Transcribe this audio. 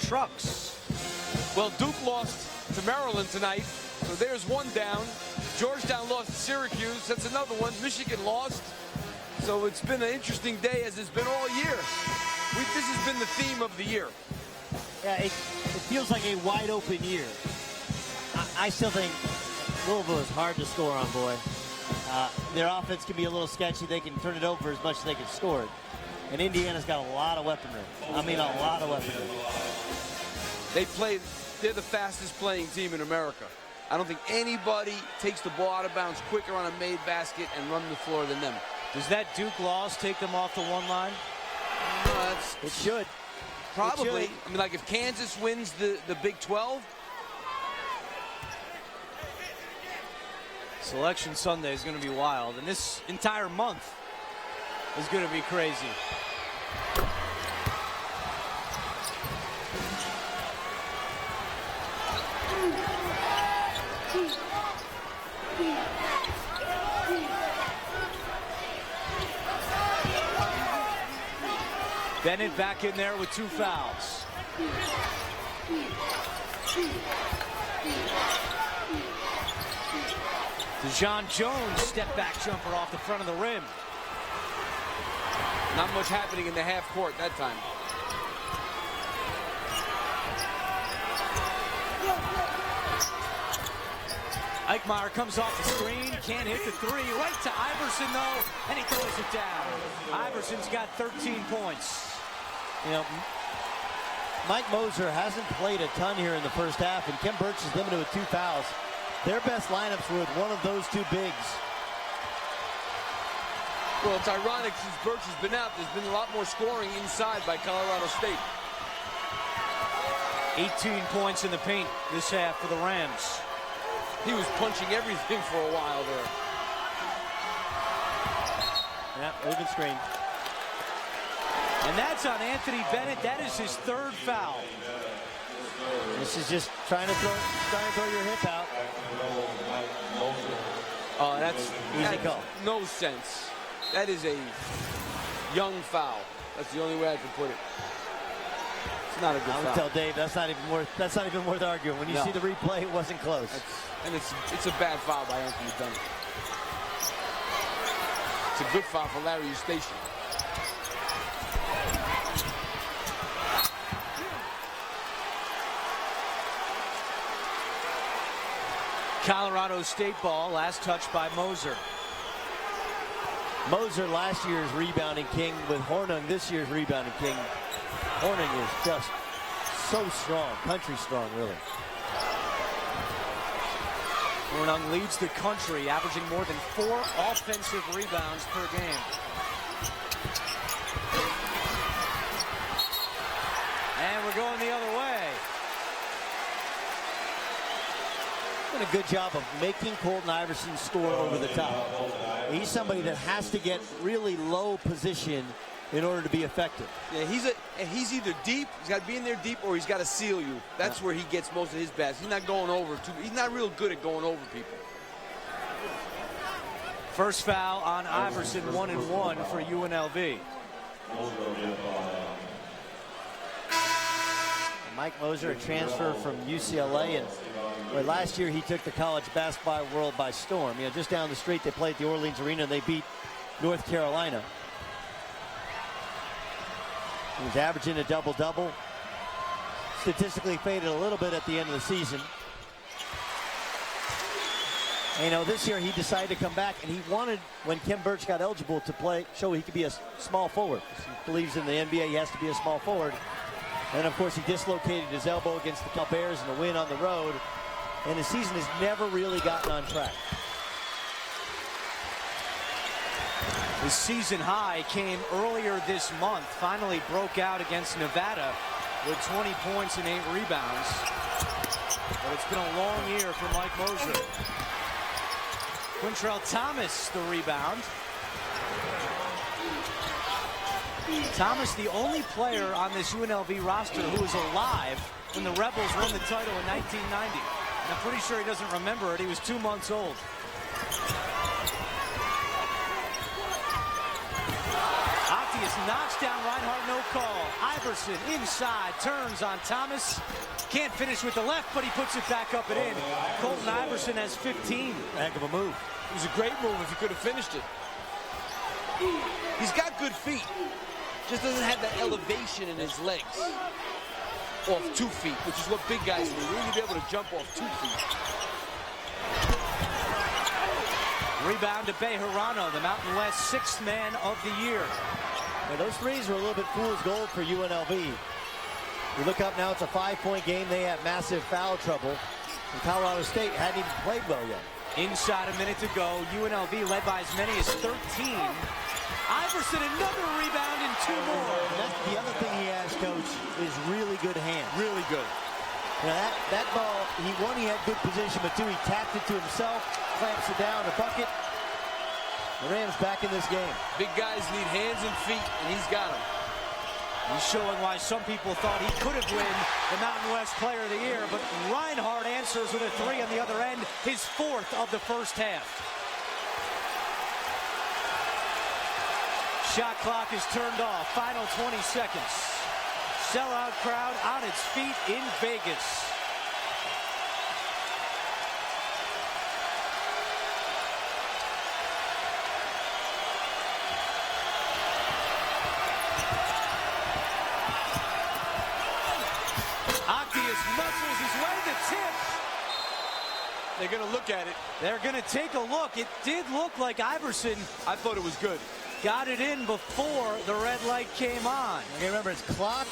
trucks. Well, Duke lost to Maryland tonight, so there's one down. Georgetown lost to Syracuse. That's another one. Michigan lost. So it's been an interesting day, as it's been all year. This has been the theme of the year. Yeah, it feels like a wide open year. I still think Louisville is hard to score on, boy. Their offense can be a little sketchy. They can turn it over as much as they can score it. And Indiana's got a lot of weaponry. I mean, a lot of weaponry. They're the fastest playing team in America. I don't think anybody takes the ball out of bounds quicker on a made basket and run the floor than them. Does that Duke loss take them off the one line? It should. Probably. It should. I mean, like if Kansas wins the Big 12. Selection Sunday is going to be wild, and this entire month is going to be crazy. Bennett back in there with 2 fouls. DeJon Jones step back jumper off the front of the rim. Not much happening in the half court that time. Eichmeyer comes off the screen, can't hit the 3. Right to Iverson, though, and he throws it down. Iverson's got 13 points. You know, Mike Moser hasn't played a ton here in the first half, and Ken Burch is limited with 2 fouls. Their best lineups were with one of those 2 bigs. Well, it's ironic since Burch has been out, there's been a lot more scoring inside by Colorado State. 18 points in the paint this half for the Rams. He was punching everything for a while there. Yeah, moving screen. And that's on Anthony Bennett. That is his 3rd foul. This is just trying to throw your hip out. Oh, that's easy call. No sense. That is a young foul. That's the only way I can put it. It's not a good foul. I would tell Dave that's not even worth arguing. When you see the replay, it wasn't close. It's a bad foul by Anthony Bennett. It's a good foul for Larry Eustace. Colorado State ball, last touch by Moser. Moser, last year's rebounding king, with Hornung this year's rebounding king. Hornung is just so strong, country strong, really. Hornung leads the country, averaging more than 4 offensive rebounds per game. And we're going the other way. Doing a good job of making Colton Iverson score over the top. He's somebody that has to get really low position in order to be effective. Yeah, he's either deep, he's got to be in there deep, or he's got to seal you. That's where he gets most of his baskets. He's not going over he's not real good at going over people. First foul on Iverson, 1-1 for UNLV. Mike Moser, a transfer from UCLA, and last year he took the college basketball world by storm. You know, just down the street they played at the Orleans Arena and they beat North Carolina. He was averaging a double-double. Statistically faded a little bit at the end of the season. And, you know, this year he decided to come back, and he wanted, when Ken Burch got eligible to play, show he could be a small forward. He believes in the NBA he has to be a small forward. And, of course, he dislocated his elbow against the Cal Bears in the win on the road. And his season has never really gotten on track. His season high came earlier this month. Finally broke out against Nevada with 20 points and 8 rebounds. But it's been a long year for Mike Moser. Quintrell Thomas, the rebound. Thomas, the only player on this UNLV roster who was alive when the Rebels won the title in 1990. And I'm pretty sure he doesn't remember it. He was 2 months old. Octavius knocks down Reinhardt, no call. Iverson inside, turns on Thomas. Can't finish with the left, but he puts it back up and in. Colton Iverson has 15. Heck of a move. It was a great move if he could have finished it. He's got good feet. Just doesn't have that elevation in his legs. Off 2 feet, which is what big guys need. We need to be able to jump off 2 feet. Rebound to Bejarano, the Mountain West 6th man of the year. Now, those threes were a little bit fool's gold for UNLV. You look up now, it's a 5-point game. They have massive foul trouble. And Colorado State hadn't even played well yet. Inside a minute to go. UNLV led by as many as 13. Iverson, another rebound and 2 more. And that's the other thing he has, Coach, is really good hands. Really good. Now that ball, he had good position, but 2, he tapped it to himself, clamps it down, a bucket. The Rams back in this game. Big guys need hands and feet, and he's got them. He's showing why some people thought he could have won the Mountain West Player of the Year, but Reinhardt answers with a 3 on the other end, his 4th of the first half. Shot clock is turned off. Final 20 seconds. Sellout crowd on its feet in Vegas. Octavius muscles his way to tip. They're going to look at it. They're going to take a look. It did look like Iverson I thought it was good. got it in before the red light came on. Okay, remember, it's clock